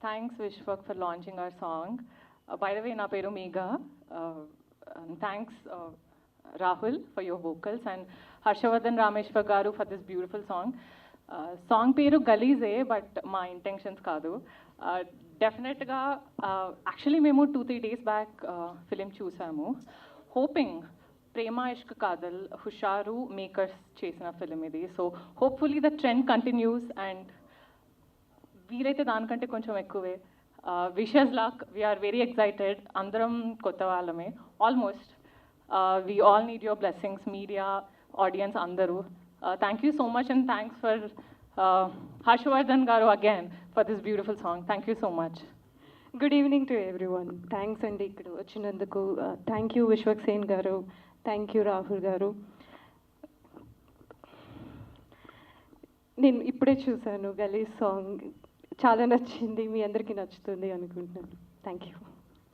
Thanks, Vishwak, for launching our song. By the way, na peru Megha. And thanks, Rahul, for your vocals, and Harshavardhan Rameshwar Garu for this beautiful song. Song peru Galize, but my intentions kadu. Definitely, actually, మేము 2-3 days back film చూసాము. Hoping ప్రేమ ఇష్క్ కాదల్ హుషారు makers చేసిన film ఇది. So hopefully the trend continues and వీలైతే దానికంటే కొంచెం ఎక్కువే. Wishes luck, we are very excited. అందరం కొత్త వాళ్ళమే almost. We all need your blessings, media, audience అందరూ. Thank you so much and thanks for Harshavardhan garu again for this beautiful song. Thank you so much. Good evening to everyone. Thanks అండి ఇక్కడ వచ్చినందుకు. Thank you Vishwak Sen గారు, thank you Rahul గారు. నేను ఇప్పుడే చూశాను గలీజ్ సాంగ్, చాలా నచ్చింది. మీ అందరికీ నచ్చుతుంది అనుకుంటున్నాను. Thank you.